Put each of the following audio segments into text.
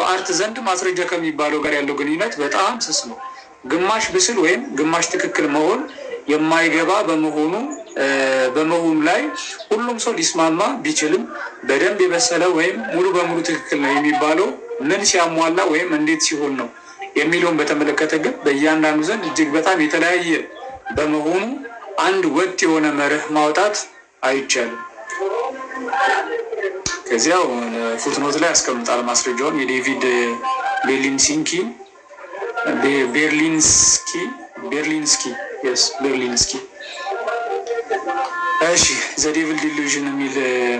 በአርት ዘንድ ማስረጃ ከሚባለው ጋር ያለው ግንኙነት በጣም ስስ ነው። ግማሽ ብስል ወይም ግማሽ ትክክል መሆን የማይገባ በመሆኑ ላይ ሁሉም ሰው ሊስማማ ቢችልም በደንብ የበሰለ ወይም ሙሉ በሙሉ ትክክል ነው የሚባለው ምን ሲያሟላ ወይም እንዴት ሲሆን ነው የሚለውን በተመለከተ ግን በእያንዳንዱ ዘንድ እጅግ በጣም የተለያየ በመሆኑ አንድ ወጥ የሆነ መርህ ማውጣት አይቻልም። ከዚያው ፉትኖት ላይ ያስቀምጣል ማስረጃውን የዴቪድ ቤርሊንስኪ እሺ ዘ ዴቪል ዲሉዥን የሚል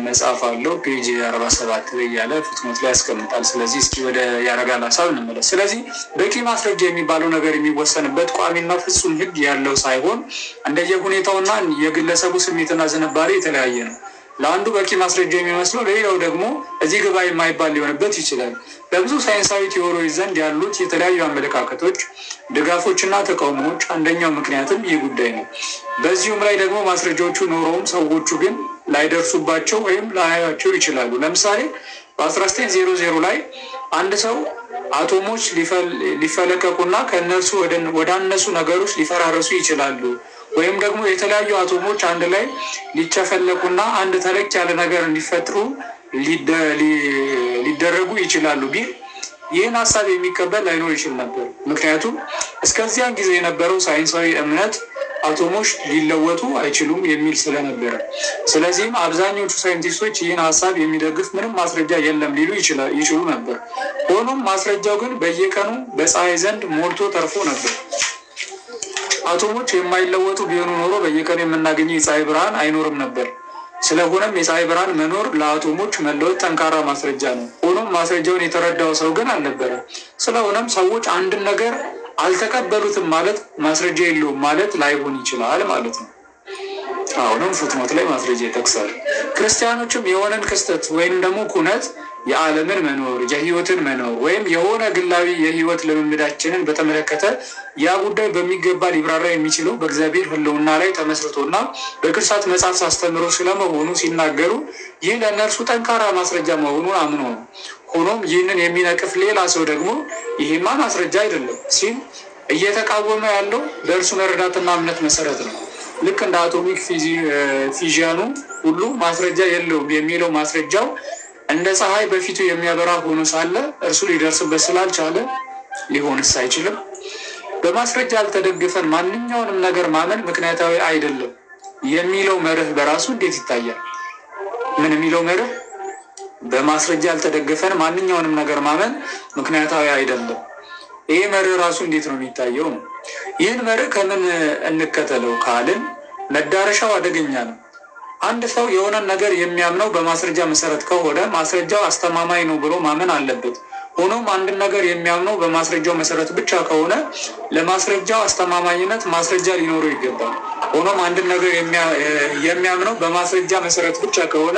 መጽሐፍ አለው ፔጅ 47 ላይ ያለ ፉትኖት ላይ ያስቀምጣል። ስለዚህ እስኪ ወደ ያረጋል ሀሳብ እንመለስ። ስለዚህ በቂ ማስረጃ የሚባለው ነገር የሚወሰንበት ቋሚና ፍጹም ሕግ ያለው ሳይሆን እንደየሁኔታውና የግለሰቡ ስሜትና ዝንባሌ የተለያየ ነው። ለአንዱ በቂ ማስረጃ የሚመስለው ለሌላው ደግሞ እዚህ ግባ የማይባል ሊሆንበት ይችላል። በብዙ ሳይንሳዊ ቲዎሪዎች ዘንድ ያሉት የተለያዩ አመለካከቶች፣ ድጋፎችና ተቃውሞዎች አንደኛው ምክንያትም ይህ ጉዳይ ነው። በዚሁም ላይ ደግሞ ማስረጃዎቹ ኖረውም ሰዎቹ ግን ላይደርሱባቸው ወይም ላያዩአቸው ይችላሉ። ለምሳሌ በ1900 ላይ አንድ ሰው አቶሞች ሊፈለቀቁና ከእነርሱ ወደ አነሱ ነገሮች ሊፈራረሱ ይችላሉ ወይም ደግሞ የተለያዩ አቶሞች አንድ ላይ ሊጨፈለቁና አንድ ተለቅ ያለ ነገር እንዲፈጥሩ ሊደረጉ ይችላሉ ቢል ይህን ሀሳብ የሚቀበል ላይኖር ይችል ነበር። ምክንያቱም እስከዚያን ጊዜ የነበረው ሳይንሳዊ እምነት አቶሞች ሊለወጡ አይችሉም የሚል ስለነበረ። ስለዚህም አብዛኞቹ ሳይንቲስቶች ይህን ሀሳብ የሚደግፍ ምንም ማስረጃ የለም ሊሉ ይችሉ ነበር። ሆኖም ማስረጃው ግን በየቀኑ በፀሐይ ዘንድ ሞልቶ ተርፎ ነበር። አቶሞች የማይለወጡ ቢሆኑ ኖሮ በየቀኑ የምናገኘው የፀሐይ ብርሃን አይኖርም ነበር። ስለሆነም የፀሐይ ብርሃን መኖር ለአቶሞች መለወጥ ጠንካራ ማስረጃ ነው። ሆኖም ማስረጃውን የተረዳው ሰው ግን አልነበረ። ስለሆነም ሰዎች አንድን ነገር አልተቀበሉትም ማለት ማስረጃ የለውም ማለት ላይሆን ይችላል ማለት ነው። አሁንም ፉትኖት ላይ ማስረጃ ይጠቅሳል። ክርስቲያኖችም የሆነን ክስተት ወይም ደግሞ ኩነት የዓለምን መኖር የህይወትን መኖር ወይም የሆነ ግላዊ የህይወት ልምምዳችንን በተመለከተ ያ ጉዳይ በሚገባ ሊብራራ የሚችለው በእግዚአብሔር ሕልውና ላይ ተመስርቶና በቅዱሳት መጽሐፍት አስተምሮ ስለመሆኑ ሲናገሩ ይህ ለእነርሱ ጠንካራ ማስረጃ መሆኑን አምኖ ነው። ሆኖም ይህንን የሚነቅፍ ሌላ ሰው ደግሞ ይሄማ ማስረጃ አይደለም ሲል እየተቃወመ ያለው በእርሱ መረዳትና እምነት መሰረት ነው። ልክ እንደ አቶሚክ ፊዚያኑ ሁሉ ማስረጃ የለውም የሚለው ማስረጃው እንደ ፀሐይ በፊቱ የሚያበራ ሆኖ ሳለ እርሱ ሊደርስበት ስላልቻለ ሊሆንስ አይችልም። በማስረጃ ያልተደገፈን ማንኛውንም ነገር ማመን ምክንያታዊ አይደለም የሚለው መርህ በራሱ እንዴት ይታያል? ምን የሚለው መርህ? በማስረጃ ያልተደገፈን ማንኛውንም ነገር ማመን ምክንያታዊ አይደለም። ይህ መርህ ራሱ እንዴት ነው የሚታየው ነው። ይህን መርህ ከምን እንከተለው ካልን መዳረሻው አደገኛ ነው። አንድ ሰው የሆነን ነገር የሚያምነው በማስረጃ መሰረት ከሆነ ማስረጃው አስተማማኝ ነው ብሎ ማመን አለበት። ሆኖም አንድን ነገር የሚያምነው በማስረጃው መሰረት ብቻ ከሆነ ለማስረጃው አስተማማኝነት ማስረጃ ሊኖረው ይገባል። ሆኖም አንድን ነገር የሚያምነው በማስረጃ መሰረት ብቻ ከሆነ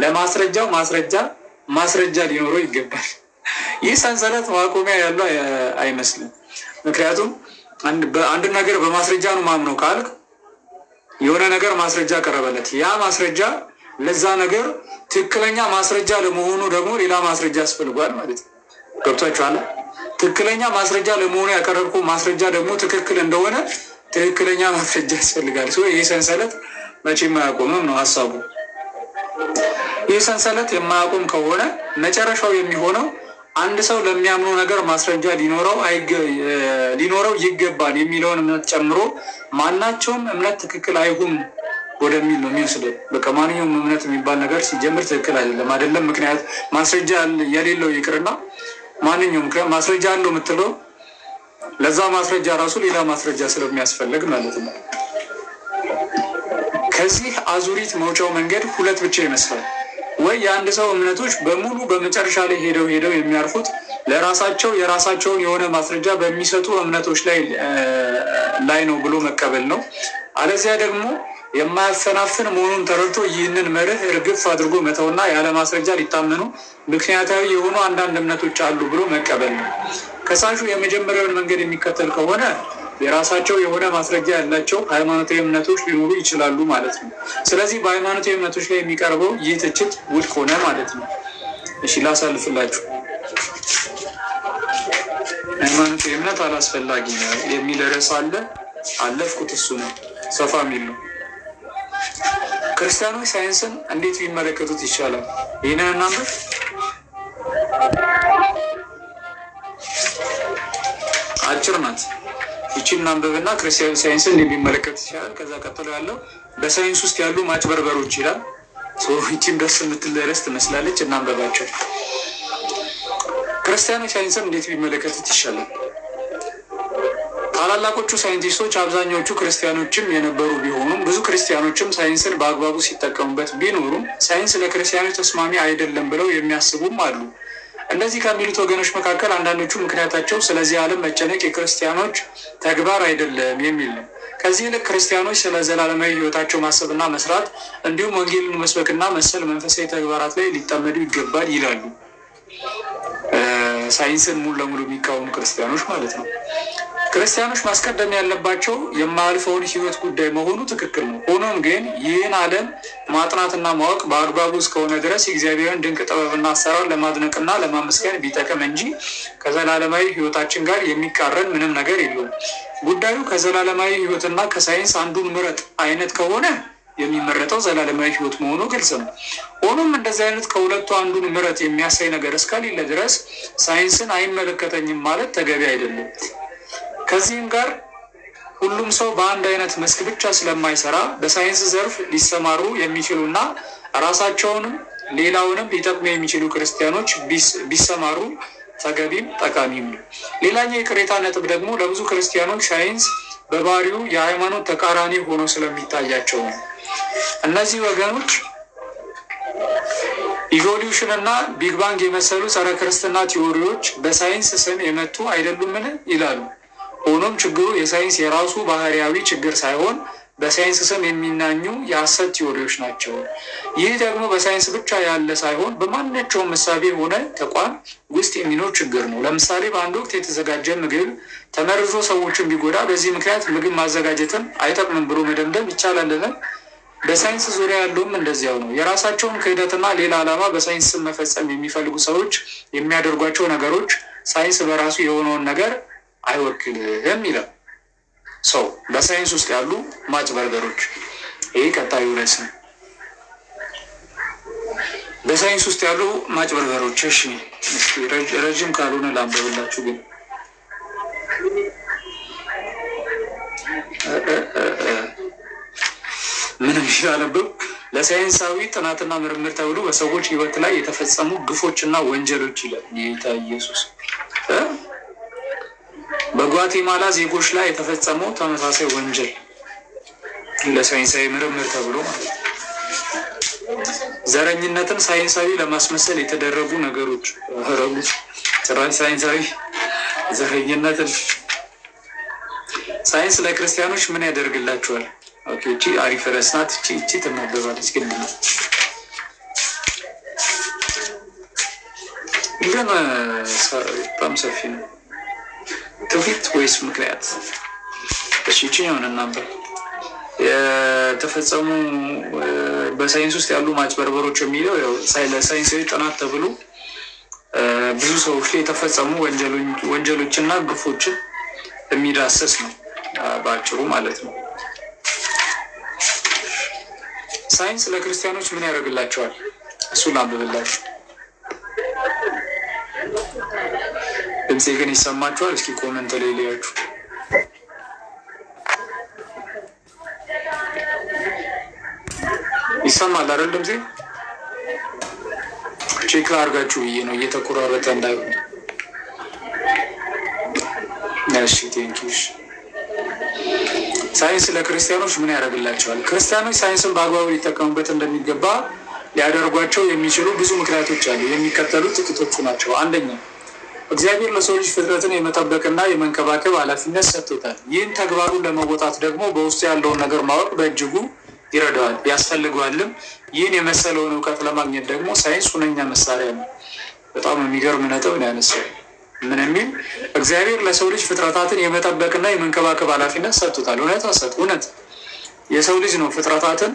ለማስረጃው ማስረጃ ሊኖረው ይገባል። ይህ ሰንሰለት ማቆሚያ ያለው አይመስልም። ምክንያቱም አንድ ነገር በማስረጃ ነው ማምነው ካልክ የሆነ ነገር ማስረጃ ቀረበለት። ያ ማስረጃ ለዛ ነገር ትክክለኛ ማስረጃ ለመሆኑ ደግሞ ሌላ ማስረጃ ያስፈልጓል ማለት ነው። ገብቷችኋል? ትክክለኛ ማስረጃ ለመሆኑ ያቀረብኩ ማስረጃ ደግሞ ትክክል እንደሆነ ትክክለኛ ማስረጃ ያስፈልጋል። ይህ ሰንሰለት መቼም አያቆምም ነው ሀሳቡ። ይህ ሰንሰለት የማያቆም ከሆነ መጨረሻው የሚሆነው አንድ ሰው ለሚያምኑ ነገር ማስረጃ ሊኖረው ይገባል የሚለውን እምነት ጨምሮ ማናቸውም እምነት ትክክል አይሁን ወደሚል ነው የሚወስደው። በቃ ማንኛውም እምነት የሚባል ነገር ሲጀምር ትክክል አይደለም። ምክንያት ማስረጃ የሌለው ይቅርና ማንኛውም ማስረጃ አለው የምትለው ለዛ ማስረጃ ራሱ ሌላ ማስረጃ ስለሚያስፈልግ ማለት ነው። ከዚህ አዙሪት መውጫው መንገድ ሁለት ብቻ ይመስላል። ወይ የአንድ ሰው እምነቶች በሙሉ በመጨረሻ ላይ ሄደው የሚያርፉት ለራሳቸው የራሳቸውን የሆነ ማስረጃ በሚሰጡ እምነቶች ላይ ነው ብሎ መቀበል ነው። አለዚያ ደግሞ የማያፈናፍን መሆኑን ተረድቶ ይህንን መርህ እርግፍ አድርጎ መተውና ያለ ማስረጃ ሊታመኑ ምክንያታዊ የሆኑ አንዳንድ እምነቶች አሉ ብሎ መቀበል ነው። ከሳሹ የመጀመሪያውን መንገድ የሚከተል ከሆነ የራሳቸው የሆነ ማስረጃ ያላቸው ሃይማኖታዊ እምነቶች ሊኖሩ ይችላሉ ማለት ነው። ስለዚህ በሃይማኖታዊ እምነቶች ላይ የሚቀርበው ይህ ትችት ውድቅ ሆነ ማለት ነው። እሺ ላሳልፍላችሁ። ሃይማኖት እምነት አላስፈላጊ ነው የሚል ርዕስ አለ። አለፍኩት። እሱ ነው ሰፋ የሚል ነው። ክርስቲያኖች ሳይንስን እንዴት ቢመለከቱት ይቻላል? ይህንን እናንብብ። አጭር ናት ይቺ። እናንብብና ክርስቲያኖች ሳይንስን እንዴት ቢመለከቱት ይቻላል። ከዛ ቀጥሎ ያለው በሳይንስ ውስጥ ያሉ ማጭበርበሮች ይላል። ይቺም ደስ የምትል ርዕስ ትመስላለች። እናንበባቸው። ክርስቲያኖች ሳይንስን እንዴት ቢመለከቱት ይሻላል? ታላላቆቹ ሳይንቲስቶች አብዛኛዎቹ ክርስቲያኖችም የነበሩ ቢሆኑም ብዙ ክርስቲያኖችም ሳይንስን በአግባቡ ሲጠቀሙበት ቢኖሩም ሳይንስ ለክርስቲያኖች ተስማሚ አይደለም ብለው የሚያስቡም አሉ። እንደዚህ ከሚሉት ወገኖች መካከል አንዳንዶቹ ምክንያታቸው ስለዚህ ዓለም መጨነቅ የክርስቲያኖች ተግባር አይደለም የሚል ነው። ከዚህ ይልቅ ክርስቲያኖች ስለ ዘላለማዊ ሕይወታቸው ማሰብና መስራት እንዲሁም ወንጌልን መስበክና መሰል መንፈሳዊ ተግባራት ላይ ሊጠመዱ ይገባል ይላሉ። ሳይንስን ሙሉ ለሙሉ የሚቃወሙ ክርስቲያኖች ማለት ነው። ክርስቲያኖች ማስቀደም ያለባቸው የማያልፈውን ሕይወት ጉዳይ መሆኑ ትክክል ነው። ሆኖም ግን ይህን ዓለም ማጥናትና ማወቅ በአግባቡ እስከሆነ ድረስ የእግዚአብሔርን ድንቅ ጥበብና አሰራር ለማድነቅና ለማመስገን ቢጠቅም እንጂ ከዘላለማዊ ሕይወታችን ጋር የሚቃረን ምንም ነገር የለውም። ጉዳዩ ከዘላለማዊ ሕይወትና ከሳይንስ አንዱን ምረጥ አይነት ከሆነ የሚመረጠው ዘላለማዊ ሕይወት መሆኑ ግልጽ ነው። ሆኖም እንደዚህ አይነት ከሁለቱ አንዱን ምረጥ የሚያሳይ ነገር እስከሌለ ድረስ ሳይንስን አይመለከተኝም ማለት ተገቢ አይደለም። ከዚህም ጋር ሁሉም ሰው በአንድ አይነት መስክ ብቻ ስለማይሰራ በሳይንስ ዘርፍ ሊሰማሩ የሚችሉና ራሳቸውንም ሌላውንም ሊጠቅሙ የሚችሉ ክርስቲያኖች ቢሰማሩ ተገቢም ጠቃሚም ነው። ሌላኛው የቅሬታ ነጥብ ደግሞ ለብዙ ክርስቲያኖች ሳይንስ በባህሪው የሃይማኖት ተቃራኒ ሆኖ ስለሚታያቸው ነው። እነዚህ ወገኖች ኢቮሉሽን እና ቢግ ባንግ የመሰሉ ጸረ ክርስትና ቲዎሪዎች በሳይንስ ስም የመጡ አይደሉምን ይላሉ። ሆኖም ችግሩ የሳይንስ የራሱ ባህሪያዊ ችግር ሳይሆን በሳይንስ ስም የሚናኙ የሐሰት ቲዎሪዎች ናቸው። ይህ ደግሞ በሳይንስ ብቻ ያለ ሳይሆን በማናቸውም እሳቤ ሆነ ተቋም ውስጥ የሚኖር ችግር ነው። ለምሳሌ በአንድ ወቅት የተዘጋጀ ምግብ ተመርዞ ሰዎችን ቢጎዳ በዚህ ምክንያት ምግብ ማዘጋጀትን አይጠቅምም ብሎ መደምደም ይቻላልን? በሳይንስ ዙሪያ ያለውም እንደዚያው ነው። የራሳቸውን ክህደትና ሌላ ዓላማ በሳይንስ ስም መፈጸም የሚፈልጉ ሰዎች የሚያደርጓቸው ነገሮች ሳይንስ በራሱ የሆነውን ነገር አይወክልም ይላል። ሰው በሳይንስ ውስጥ ያሉ ማጭበርበሮች። ይሄ ቀጣዩ ርዕስ ነው። በሳይንስ ውስጥ ያሉ ማጭበርበሮች። እሺ ረጅም ካልሆነ ላንብብላችሁ ግን ምንም ይላልብብ ለሳይንሳዊ ጥናትና ምርምር ተብሎ በሰዎች ሕይወት ላይ የተፈጸሙ ግፎችና ወንጀሎች ይላል ጌታ ኢየሱስ። በጓቴማላ ዜጎች ላይ የተፈጸመው ተመሳሳይ ወንጀል ለሳይንሳዊ ምርምር ተብሎ ማለት ነው። ዘረኝነትን ሳይንሳዊ ለማስመሰል የተደረጉ ነገሮች ረጉት ጭራሽ ሳይንሳዊ ዘረኝነትን ሳይንስ ለክርስቲያኖች ምን ያደርግላቸዋል? ኦኬ እቺ አሪፍ ርዕስ ናት። እቺ ትነበባለች ግን በጣም ሰፊ ነው። ትውፊት ወይስ ምክንያት? እሺ እቺኛውን እናንብብ። የተፈጸሙ በሳይንስ ውስጥ ያሉ ማጭበርበሮች የሚለው ያው ሳይንሳዊ ጥናት ተብሎ ብዙ ሰዎች ላይ የተፈጸሙ ወንጀሎችና ግፎችን የሚዳሰስ ነው በአጭሩ ማለት ነው። ሳይንስ ለክርስቲያኖች ምን ያደርግላቸዋል? እሱን ላንብብላችሁ። ድምፄ ግን ይሰማችኋል? እስኪ ኮመንት ላይ ልያችሁ። ይሰማል አይደል? ድምፄ ቼክ አድርጋችሁ ብዬ ነው እየተቆራረጠ እንዳይሆን። እሺ ቴንኪው። ሳይንስ ለክርስቲያኖች ምን ያደርግላቸዋል? ክርስቲያኖች ሳይንስን በአግባቡ ሊጠቀሙበት እንደሚገባ ሊያደርጓቸው የሚችሉ ብዙ ምክንያቶች አሉ። የሚከተሉት ጥቂቶቹ ናቸው። አንደኛ፣ እግዚአብሔር ለሰው ልጅ ፍጥረትን የመጠበቅና የመንከባከብ ኃላፊነት ሰጥቶታል። ይህን ተግባሩን ለመወጣት ደግሞ በውስጡ ያለውን ነገር ማወቅ በእጅጉ ይረዳዋል ያስፈልገዋልም። ይህን የመሰለውን እውቀት ለማግኘት ደግሞ ሳይንስ ሁነኛ መሳሪያ ነው። በጣም የሚገርም ነጥብ ነው ያነሳው። ምን የሚል እግዚአብሔር ለሰው ልጅ ፍጥረታትን የመጠበቅና የመንከባከብ ኃላፊነት ሰጥቶታል። እውነት አሰጥ እውነት የሰው ልጅ ነው ፍጥረታትን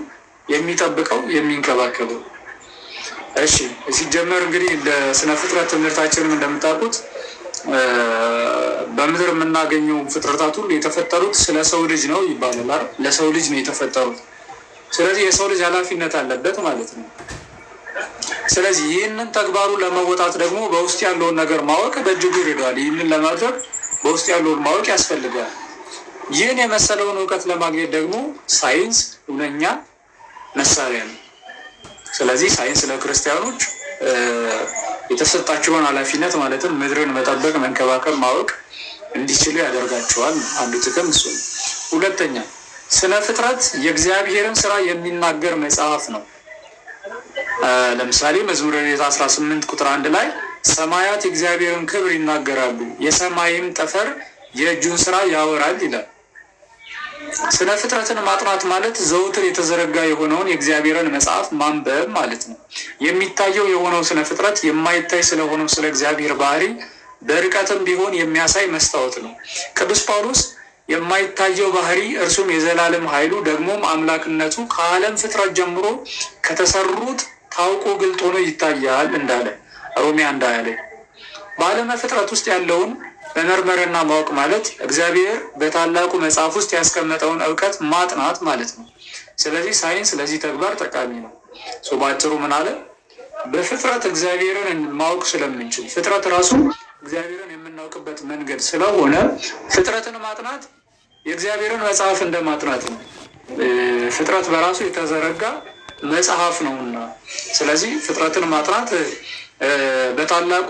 የሚጠብቀው የሚንከባከበው። እሺ ሲጀመር እንግዲህ ለስነ ፍጥረት ትምህርታችንም እንደምታውቁት በምድር የምናገኘው ፍጥረታት ሁሉ የተፈጠሩት ስለ ሰው ልጅ ነው ይባላል። ለሰው ልጅ ነው የተፈጠሩት። ስለዚህ የሰው ልጅ ኃላፊነት አለበት ማለት ነው። ስለዚህ ይህንን ተግባሩ ለመወጣት ደግሞ በውስጥ ያለውን ነገር ማወቅ በእጅጉ ይረዳዋል። ይህንን ለማድረግ በውስጥ ያለውን ማወቅ ያስፈልጋል። ይህን የመሰለውን እውቀት ለማግኘት ደግሞ ሳይንስ ሁነኛ መሳሪያ ነው። ስለዚህ ሳይንስ ለክርስቲያኖች የተሰጣቸውን ኃላፊነት ማለትም ምድርን መጠበቅ፣ መንከባከብ፣ ማወቅ እንዲችሉ ያደርጋቸዋል። አንዱ ጥቅም እሱ ነው። ሁለተኛ ስነ ፍጥረት የእግዚአብሔርን ስራ የሚናገር መጽሐፍ ነው። ለምሳሌ መዝሙረ ዳዊት 18 ቁጥር 1 ላይ ሰማያት የእግዚአብሔርን ክብር ይናገራሉ፣ የሰማይም ጠፈር የእጁን ስራ ያወራል ይላል። ስነ ፍጥረትን ማጥናት ማለት ዘውትር የተዘረጋ የሆነውን የእግዚአብሔርን መጽሐፍ ማንበብ ማለት ነው። የሚታየው የሆነው ስነ ፍጥረት የማይታይ ስለሆነው ስለ እግዚአብሔር ባህሪ በርቀትም ቢሆን የሚያሳይ መስታወት ነው። ቅዱስ ጳውሎስ የማይታየው ባህሪ እርሱም የዘላለም ኃይሉ ደግሞም አምላክነቱ ከዓለም ፍጥረት ጀምሮ ከተሰሩት ታውቆ ግልጥ ሆኖ ይታያል እንዳለ ሮሜ 1:20 ላይ በዓለመ ፍጥረት ውስጥ ያለውን መመርመርና ማወቅ ማለት እግዚአብሔር በታላቁ መጽሐፍ ውስጥ ያስቀመጠውን እውቀት ማጥናት ማለት ነው። ስለዚህ ሳይንስ ለዚህ ተግባር ጠቃሚ ነው። በአጭሩ ምን አለ? በፍጥረት እግዚአብሔርን ማወቅ ስለምንችል ፍጥረት ራሱ እግዚአብሔርን የምናውቅበት መንገድ ስለሆነ ፍጥረትን ማጥናት የእግዚአብሔርን መጽሐፍ እንደ ማጥናት ነው። ፍጥረት በራሱ የተዘረጋ መጽሐፍ ነውና፣ ስለዚህ ፍጥረትን ማጥናት በታላቁ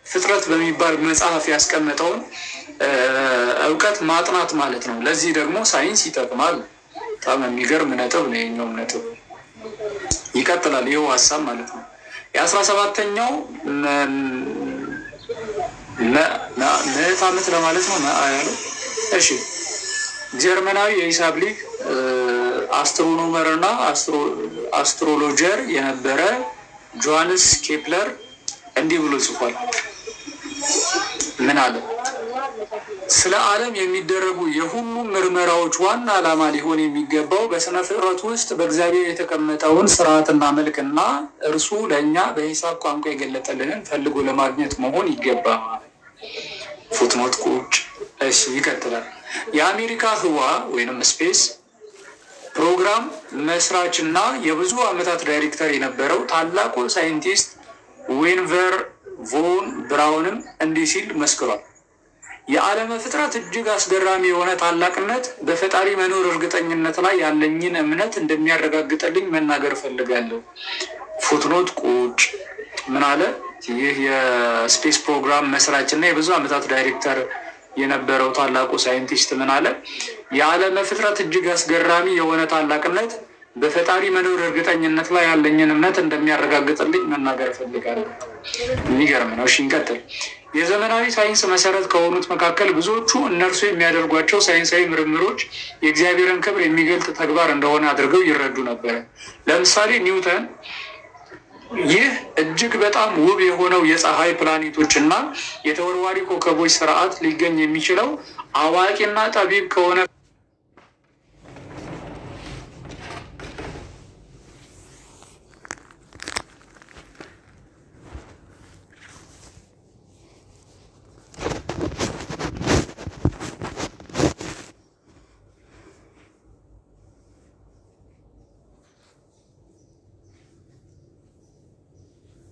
ፍጥረት በሚባል መጽሐፍ ያስቀመጠውን እውቀት ማጥናት ማለት ነው። ለዚህ ደግሞ ሳይንስ ይጠቅማል። በጣም የሚገርም ነጥብ ነው። የኛውም ነጥብ ይቀጥላል። ይኸው ሀሳብ ማለት ነው። የ17ኛው ምዕተ ዓመት ለማለት ነው ያለው። እሺ ጀርመናዊ የሂሳብ ሊቅ አስትሮኖመር እና አስትሮሎጀር የነበረ ጆሐንስ ኬፕለር እንዲህ ብሎ ጽፏል። ምን አለ? ስለ ዓለም የሚደረጉ የሁሉም ምርመራዎች ዋና ዓላማ ሊሆን የሚገባው በስነ ፍጥረት ውስጥ በእግዚአብሔር የተቀመጠውን ስርዓትና መልክና እርሱ ለእኛ በሂሳብ ቋንቋ የገለጠልንን ፈልጎ ለማግኘት መሆን ይገባል። ፉትኖት ቁጭ። እሺ ይቀጥላል። የአሜሪካ ህዋ ወይንም ስፔስ ፕሮግራም መስራችና የብዙ ዓመታት ዳይሬክተር የነበረው ታላቁ ሳይንቲስት ዌንቨር ቮን ብራውንም እንዲህ ሲል መስክሯል። የዓለመ ፍጥረት እጅግ አስገራሚ የሆነ ታላቅነት በፈጣሪ መኖር እርግጠኝነት ላይ ያለኝን እምነት እንደሚያረጋግጥልኝ መናገር እፈልጋለሁ። ፉትኖት ቁጭ። ምን አለ? ይህ የስፔስ ፕሮግራም መስራችና የብዙ ዓመታት ዳይሬክተር የነበረው ታላቁ ሳይንቲስት ምን አለ? የዓለመ ፍጥረት እጅግ አስገራሚ የሆነ ታላቅነት በፈጣሪ መኖር እርግጠኝነት ላይ ያለኝን እምነት እንደሚያረጋግጥልኝ መናገር እፈልጋለሁ። የሚገርም ነው። እሺ እንቀጥል። የዘመናዊ ሳይንስ መሰረት ከሆኑት መካከል ብዙዎቹ እነርሱ የሚያደርጓቸው ሳይንሳዊ ምርምሮች የእግዚአብሔርን ክብር የሚገልጥ ተግባር እንደሆነ አድርገው ይረዱ ነበረ። ለምሳሌ ኒውተን ይህ እጅግ በጣም ውብ የሆነው የፀሐይ ፕላኔቶች እና የተወርዋሪ ኮከቦች ስርዓት ሊገኝ የሚችለው አዋቂና ጠቢብ ከሆነ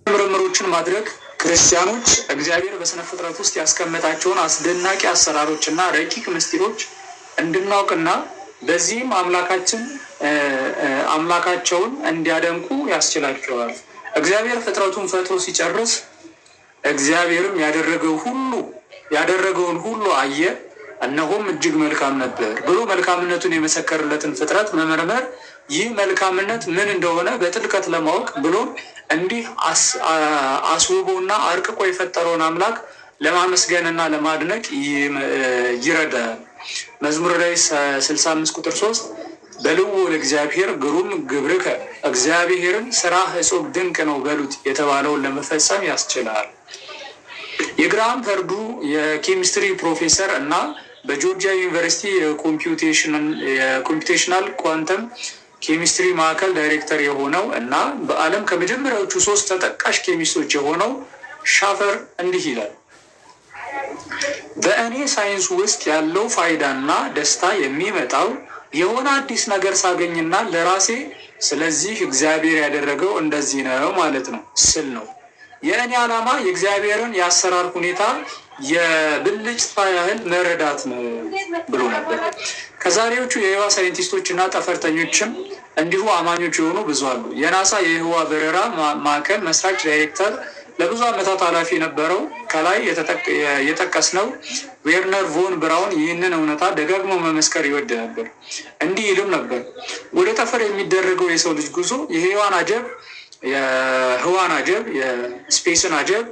ምርምሮችን ማድረግ ክርስቲያኖች እግዚአብሔር በስነ ፍጥረት ውስጥ ያስቀመጣቸውን አስደናቂ አሰራሮች እና ረቂቅ ምስጢሮች እንድናውቅና በዚህም አምላካቸውን እንዲያደንቁ ያስችላቸዋል። እግዚአብሔር ፍጥረቱን ፈጥሮ ሲጨርስ እግዚአብሔርም ያደረገውን ሁሉ አየ፣ እነሆም እጅግ መልካም ነበር ብሎ መልካምነቱን የመሰከርለትን ፍጥረት መመርመር፣ ይህ መልካምነት ምን እንደሆነ በጥልቀት ለማወቅ ብሎ እንዲህ አስውቦና አርቅቆ የፈጠረውን አምላክ ለማመስገንና ለማድነቅ ይረዳል። መዝሙረ ዳዊት 65 ቁጥር 3 በልዎ ለእግዚአብሔር ግሩም ግብርከ፣ እግዚአብሔርን ስራህ እጹብ ድንቅ ነው በሉት የተባለውን ለመፈጸም ያስችላል። የግራሃም ፐርዱ የኬሚስትሪ ፕሮፌሰር እና በጆርጂያ ዩኒቨርሲቲ የኮምፒውቴሽናል ኳንተም ኬሚስትሪ ማዕከል ዳይሬክተር የሆነው እና በዓለም ከመጀመሪያዎቹ 3 ተጠቃሽ ኬሚስቶች የሆነው ሻፈር እንዲህ ይላል። በእኔ ሳይንስ ውስጥ ያለው ፋይዳና ደስታ የሚመጣው የሆነ አዲስ ነገር ሳገኝና ለራሴ ስለዚህ እግዚአብሔር ያደረገው እንደዚህ ነው ማለት ነው ስል ነው። የእኔ ዓላማ የእግዚአብሔርን የአሰራር ሁኔታ የብልጭታ ያህል መረዳት ነው ብሎ ነበር። ከዛሬዎቹ የህዋ ሳይንቲስቶች እና ጠፈርተኞችም እንዲሁ አማኞች የሆኑ ብዙ አሉ። የናሳ የህዋ በረራ ማዕከል መስራች ዳይሬክተር ለብዙ ዓመታት ኃላፊ የነበረው ከላይ የጠቀስነው ዌርነር ቮን ብራውን ይህንን እውነታ ደጋግሞ መመስከር ይወድ ነበር። እንዲህ ይልም ነበር፣ ወደ ጠፈር የሚደረገው የሰው ልጅ ጉዞ የህዋን አጀብ የስፔስን አጀብ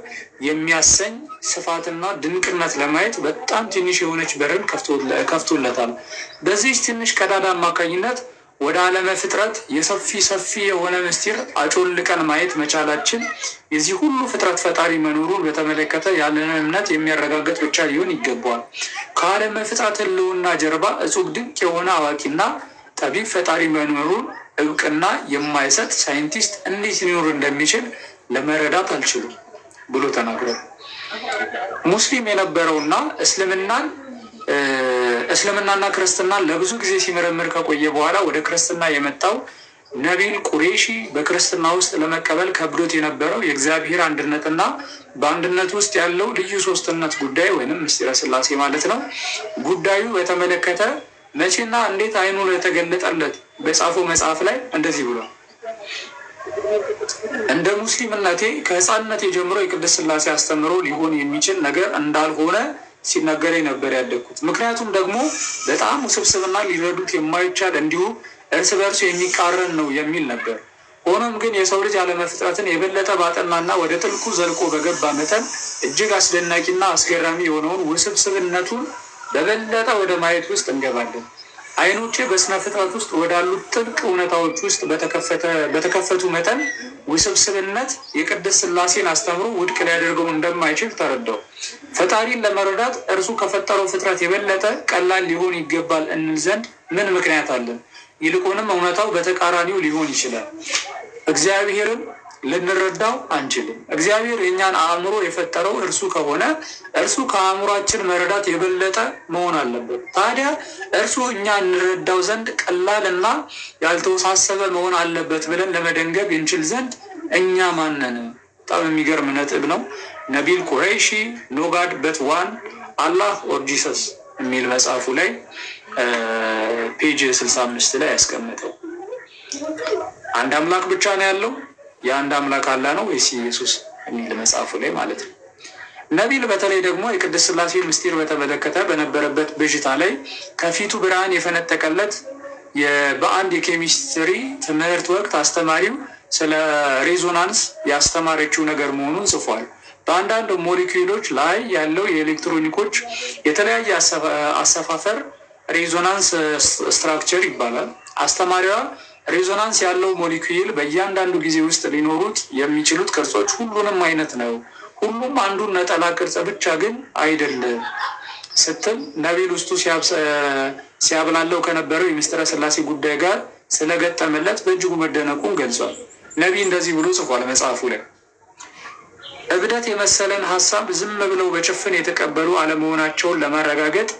የሚያሰኝ ስፋትና ድንቅነት ለማየት በጣም ትንሽ የሆነች በርን ከፍቶለታል። በዚህ ትንሽ ቀዳዳ አማካኝነት ወደ ዓለመ ፍጥረት ሰፊ የሆነ ምስጢር አጮልቀን ማየት መቻላችን የዚህ ሁሉ ፍጥረት ፈጣሪ መኖሩን በተመለከተ ያለንን እምነት የሚያረጋግጥ ብቻ ሊሆን ይገባዋል። ከዓለመ ፍጥረት ህልውና ጀርባ እጹብ ድንቅ የሆነ አዋቂና ጠቢብ ፈጣሪ መኖሩን እውቅና የማይሰጥ ሳይንቲስት እንዴት ሊኖር እንደሚችል ለመረዳት አልችሉም ብሎ ተናግሯል። ሙስሊም የነበረውና እስልምናና ክርስትናን ለብዙ ጊዜ ሲመረምር ከቆየ በኋላ ወደ ክርስትና የመጣው ነቢል ቁሬሺ በክርስትና ውስጥ ለመቀበል ከብዶት የነበረው የእግዚአብሔር አንድነትና በአንድነት ውስጥ ያለው ልዩ ሶስትነት ጉዳይ ወይንም ምስጢረ ስላሴ ማለት ነው ጉዳዩ በተመለከተ መቼና እንዴት አይኑ የተገለጠለት በጻፈው መጽሐፍ ላይ እንደዚህ ብሏል። እንደ ሙስሊምነቴ ከህፃንነቴ ጀምሮ የቅድስት ስላሴ አስተምሮ ሊሆን የሚችል ነገር እንዳልሆነ ሲነገረኝ ነበር ያደግኩት። ምክንያቱም ደግሞ በጣም ውስብስብና ሊረዱት የማይቻል እንዲሁም እርስ በርሱ የሚቃረን ነው የሚል ነበር። ሆኖም ግን የሰው ልጅ ዓለመ ፍጥረትን የበለጠ ባጠናና ወደ ጥልቁ ዘልቆ በገባ መጠን እጅግ አስደናቂና አስገራሚ የሆነውን ውስብስብነቱን በበለጠ ወደ ማየት ውስጥ እንገባለን። አይኖቼ በስነ ፍጥረት ውስጥ ወዳሉት ጥልቅ እውነታዎች ውስጥ በተከፈቱ መጠን ውስብስብነት የቅድስት ስላሴን አስተምሮ ውድቅ ሊያደርገው እንደማይችል ተረዳው። ፈጣሪን ለመረዳት እርሱ ከፈጠረው ፍጥረት የበለጠ ቀላል ሊሆን ይገባል እንል ዘንድ ምን ምክንያት አለን? ይልቁንም እውነታው በተቃራኒው ሊሆን ይችላል። እግዚአብሔርን ልንረዳው አንችልም። እግዚአብሔር የእኛን አእምሮ የፈጠረው እርሱ ከሆነ እርሱ ከአእምሯችን መረዳት የበለጠ መሆን አለበት። ታዲያ እርሱ እኛ እንረዳው ዘንድ ቀላልና ያልተወሳሰበ መሆን አለበት ብለን ለመደንገብ እንችል ዘንድ እኛ ማነን? በጣም የሚገርም ነጥብ ነው። ነቢል ቁረይሺ ኖ ጋድ በት ዋን አላህ ኦር ጂሰስ የሚል መጽሐፉ ላይ ፔጅ 65 ላይ ያስቀመጠው አንድ አምላክ ብቻ ነው ያለው፣ የአንድ አምላክ አላህ ነው ወይስ ኢየሱስ የሚል መጽሐፉ ላይ ማለት ነው። ነቢል በተለይ ደግሞ የቅድስት ስላሴ ምስጢር በተመለከተ በነበረበት ብዥታ ላይ ከፊቱ ብርሃን የፈነጠቀለት በአንድ የኬሚስትሪ ትምህርት ወቅት አስተማሪው ስለ ሬዞናንስ ያስተማረችው ነገር መሆኑን ጽፏል። በአንዳንድ ሞሌኪውሎች ላይ ያለው የኤሌክትሮኒኮች የተለያየ አሰፋፈር ሬዞናንስ ስትራክቸር ይባላል። አስተማሪዋ ሬዞናንስ ያለው ሞሌኪውል በእያንዳንዱ ጊዜ ውስጥ ሊኖሩት የሚችሉት ቅርጾች ሁሉንም አይነት ነው፣ ሁሉም አንዱን ነጠላ ቅርጽ ብቻ ግን አይደለም ስትል ነቢል ውስጡ ሲያብላለው ከነበረው የምስጢረ ስላሴ ጉዳይ ጋር ስለገጠመለት በእጅጉ መደነቁን ገልጿል። ነቢይ እንደዚህ ብሎ ጽፏል መጽሐፉ ላይ እብደት የመሰለን ሀሳብ ዝም ብለው በጭፍን የተቀበሉ አለመሆናቸውን ለማረጋገጥ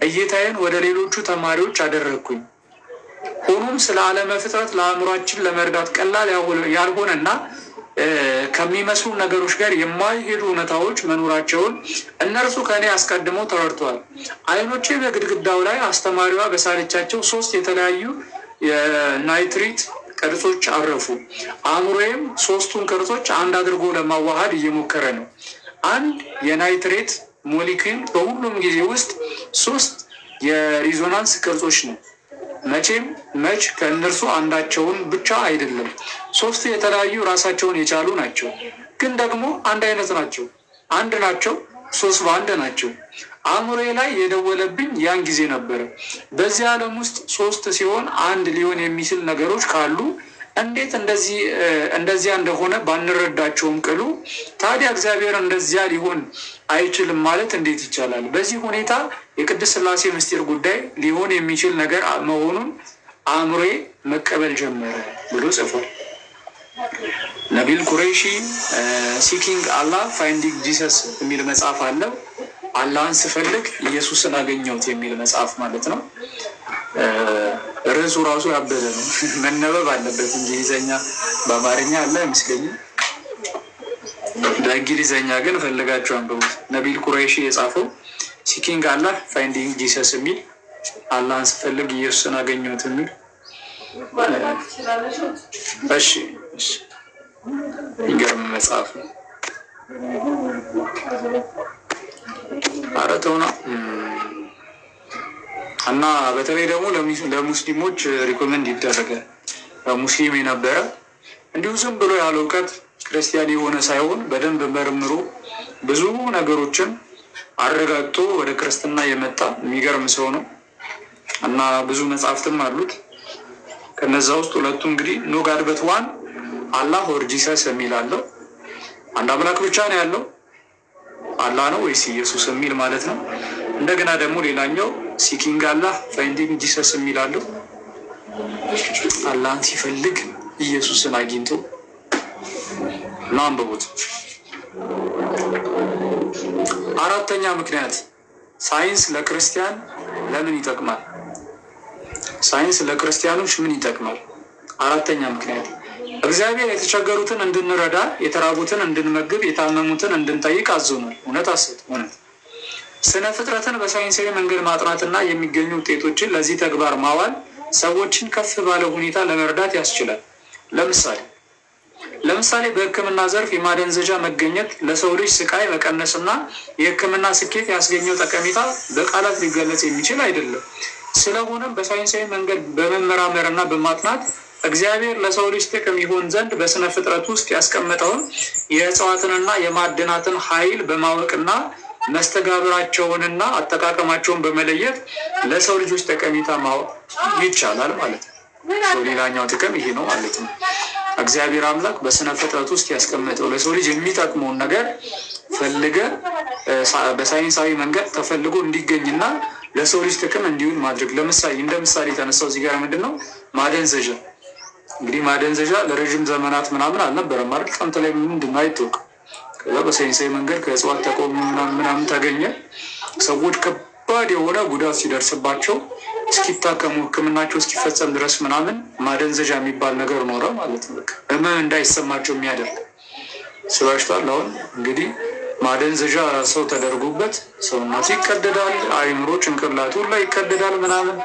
እይታዬን ወደ ሌሎቹ ተማሪዎች አደረግኩኝ። ሆኖም ስለ ዓለመ ፍጥረት ለአእምሯችን ለመርዳት ቀላል ያልሆነና ከሚመስሉ ነገሮች ጋር የማይሄዱ እውነታዎች መኖራቸውን እነርሱ ከእኔ አስቀድመው ተረድተዋል። አይኖቼ በግድግዳው ላይ አስተማሪዋ በሳለቻቸው 3 የተለያዩ የናይትሪት ቅርጾች አረፉ። አእምሮዬም 3ቱን ቅርጾች አንድ አድርጎ ለማዋሃድ እየሞከረ ነው። አንድ የናይትሬት ሞሊኪል በሁሉም ጊዜ ውስጥ 3 የሪዞናንስ ቅርጾች ነው። መች ከእነርሱ አንዳቸውን ብቻ አይደለም። 3 የተለያዩ ራሳቸውን የቻሉ ናቸው፣ ግን ደግሞ አንድ አይነት ናቸው። አንድ ናቸው፣ 3 በአንድ ናቸው። አእምሮዬ ላይ የደወለብኝ ያን ጊዜ ነበረ። በዚህ ዓለም ውስጥ 3 ሲሆን አንድ ሊሆን የሚችል ነገሮች ካሉ እንዴት እንደዚያ እንደሆነ ባንረዳቸውም ቅሉ ታዲያ እግዚአብሔር እንደዚያ ሊሆን አይችልም ማለት እንዴት ይቻላል? በዚህ ሁኔታ የቅድስት ስላሴ ምስጢር ጉዳይ ሊሆን የሚችል ነገር መሆኑን አእምሮዬ መቀበል ጀመረ ብሎ ጽፏል። ነቢል ቁረይሺ ሲኪንግ አላህ ፋይንዲንግ ጂሰስ የሚል መጽሐፍ አለው። አላህን ስፈልግ ኢየሱስን አገኘሁት የሚል መጽሐፍ ማለት ነው። ርዕሱ ራሱ ያበደ ነው፣ መነበብ አለበት። እንግሊዘኛ በአማርኛ አለ አይመስለኝም። በእንግሊዘኛ ግን ፈልጋችሁ አንብቡት። ነቢል ቁረይሺ የጻፈው ሲኪንግ አላህ ፋይንዲንግ ጂሰስ የሚል አላህን ስፈልግ ኢየሱስን አገኘሁት የሚል። እሺ ይገርም መጽሐፍ ነው። ኧረ ተው ነው። እና በተለይ ደግሞ ለሙስሊሞች ሪኮመንድ ይደረጋል። ሙስሊም የነበረ እንዲሁ ዝም ብሎ ያለ እውቀት ክርስቲያን የሆነ ሳይሆን በደንብ መርምሮ ብዙ ነገሮችን አረጋግጦ ወደ ክርስትና የመጣ የሚገርም ሰው ነው እና ብዙ መጽሐፍትም አሉት። ከነዛ ውስጥ ሁለቱ እንግዲህ ኖ ጋድ በት ዋን አላህ ኦር ጂሰስ የሚል አለው። አንድ አምላክ ብቻ ነው ያለው፣ አላህ ነው ወይስ ኢየሱስ የሚል ማለት ነው። እንደገና ደግሞ ሌላኛው ሲኪንግ አላህ ፋይንዲንግ ጂሰስ የሚል አለው። አላህን ሲፈልግ ኢየሱስን አግኝቶ እና አንብቡት። አራተኛ ምክንያት ሳይንስ ለክርስቲያን ለምን ይጠቅማል? ሳይንስ ለክርስቲያኖች ምን ይጠቅማል? አራተኛ ምክንያት እግዚአብሔር የተቸገሩትን እንድንረዳ፣ የተራቡትን እንድንመግብ፣ የታመሙትን እንድንጠይቅ አዞናል። እውነት አሰት እውነት። ስነ ፍጥረትን በሳይንሳዊ መንገድ ማጥናትና የሚገኙ ውጤቶችን ለዚህ ተግባር ማዋል ሰዎችን ከፍ ባለ ሁኔታ ለመርዳት ያስችላል። ለምሳሌ በሕክምና ዘርፍ የማደንዘዣ መገኘት ለሰው ልጅ ስቃይ መቀነስና የሕክምና ስኬት ያስገኘው ጠቀሜታ በቃላት ሊገለጽ የሚችል አይደለም። ስለሆነም በሳይንሳዊ መንገድ በመመራመርና በማጥናት እግዚአብሔር ለሰው ልጅ ጥቅም ይሆን ዘንድ በስነ ፍጥረት ውስጥ ያስቀመጠውን የእጽዋትንና የማዕድናትን ኃይል በማወቅና መስተጋብራቸውንና አጠቃቀማቸውን በመለየት ለሰው ልጆች ጠቀሜታ ማወቅ ይቻላል ማለት ነው። ሌላኛው ጥቅም ይሄ ነው ማለት ነው። እግዚአብሔር አምላክ በስነ ፍጥረት ውስጥ ያስቀመጠው ለሰው ልጅ የሚጠቅመውን ነገር ፈልገ በሳይንሳዊ መንገድ ተፈልጎ እንዲገኝና ለሰው ልጅ ጥቅም እንዲውል ማድረግ። እንደ ምሳሌ የተነሳው እዚህ ጋር ምንድን ነው? ማደንዘዣ። እንግዲህ ማደንዘዣ ለረዥም ዘመናት ምናምን አልነበረም ማለት ቀምት ላይ ምንድን ነው አይታወቅም። ከዛ በሳይንሳዊ መንገድ ከእጽዋት ተቆሙ ምናምን ተገኘ። ሰዎች ከባድ የሆነ ጉዳት ሲደርስባቸው እስኪታከሙ ሕክምናቸው እስኪፈጸም ድረስ ምናምን ማደንዘዣ የሚባል ነገር ኖረ ማለት ነው። ህመም እንዳይሰማቸው የሚያደርግ ስባሽቷል። አሁን እንግዲህ ማደንዘዣ ሰው ተደርጎበት ሰውነቱ ይቀደዳል፣ አይምሮ ጭንቅላቱ ላይ ይቀደዳል ምናምን።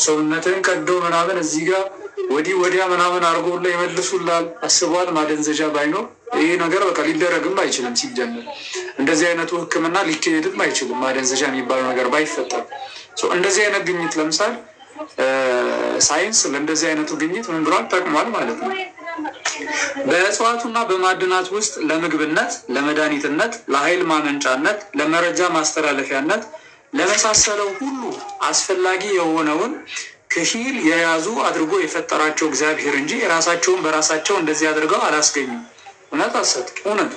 ሰውነትን ቀዶ ምናምን እዚህ ጋር ወዲህ ወዲያ ምናምን አድርጎ ላይ ይመልሱላል። አስቧል። ማደንዘዣ ባይኖር ይሄ ነገር በቃ ሊደረግም አይችልም። ሲጀመር እንደዚህ አይነቱ ህክምና ሊካሄድም አይችልም። ማደንዘዣ የሚባለው ነገር ባይፈጠር እንደዚህ አይነት ግኝት ለምሳሌ ሳይንስ ለእንደዚህ አይነቱ ግኝት ምን ብሏል? ጠቅሟል ማለት ነው። በእጽዋቱና በማዕድናት ውስጥ ለምግብነት፣ ለመድኃኒትነት፣ ለኃይል ማመንጫነት፣ ለመረጃ ማስተላለፊያነት ለመሳሰለው ሁሉ አስፈላጊ የሆነውን ክሂል የያዙ አድርጎ የፈጠራቸው እግዚአብሔር እንጂ የራሳቸውን በራሳቸው እንደዚህ አድርገው አላስገኙም። እውነት አሰጥ እውነት።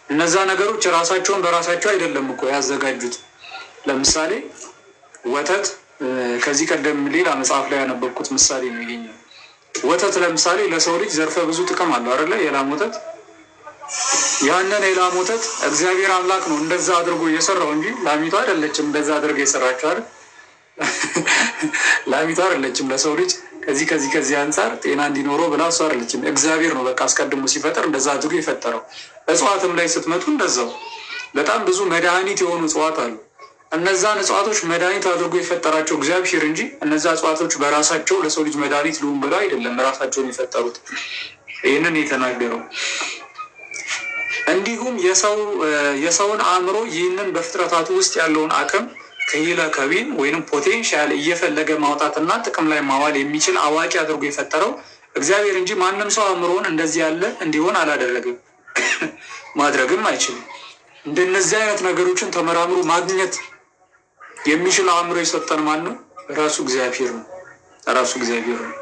እነዛ ነገሮች ራሳቸውን በራሳቸው አይደለም እኮ ያዘጋጁት። ለምሳሌ ወተት፣ ከዚህ ቀደም ሌላ መጽሐፍ ላይ ያነበብኩት ምሳሌ ነው ይገኛል። ወተት ለምሳሌ ለሰው ልጅ ዘርፈ ብዙ ጥቅም አለው አይደለ? የላም ወተት። ያንን የላም ወተት እግዚአብሔር አምላክ ነው እንደዛ አድርጎ እየሰራው እንጂ ላሚቷ አይደለችም እንደዛ አድርጎ የሰራችው አይደል? ላሚቷ አይደለችም ለሰው ልጅ ከዚህ አንጻር ጤና እንዲኖረው ብላ እሷ አይደለችም። እግዚአብሔር ነው በቃ አስቀድሞ ሲፈጠር እንደዛ አድርጎ የፈጠረው። እጽዋትም ላይ ስትመጡ እንደዛው በጣም ብዙ መድኃኒት የሆኑ እጽዋት አሉ። እነዛን እጽዋቶች መድኃኒት አድርጎ የፈጠራቸው እግዚአብሔር እንጂ እነዛ እጽዋቶች በራሳቸው ለሰው ልጅ መድኃኒት ልሁን ብለው አይደለም ራሳቸውን የፈጠሩት። ይህንን የተናገረው እንዲሁም የሰውን አእምሮ ይህንን በፍጥረታቱ ውስጥ ያለውን አቅም ከሂለ ከቢን ወይንም ፖቴንሻል እየፈለገ ማውጣትና ጥቅም ላይ ማዋል የሚችል አዋቂ አድርጎ የፈጠረው እግዚአብሔር እንጂ ማንም ሰው አእምሮውን እንደዚህ ያለ እንዲሆን አላደረግም፣ ማድረግም አይችልም። እንደነዚህ አይነት ነገሮችን ተመራምሮ ማግኘት የሚችል አእምሮ የሰጠን ማን ነው? ራሱ እግዚአብሔር ነው። ራሱ እግዚአብሔር ነው።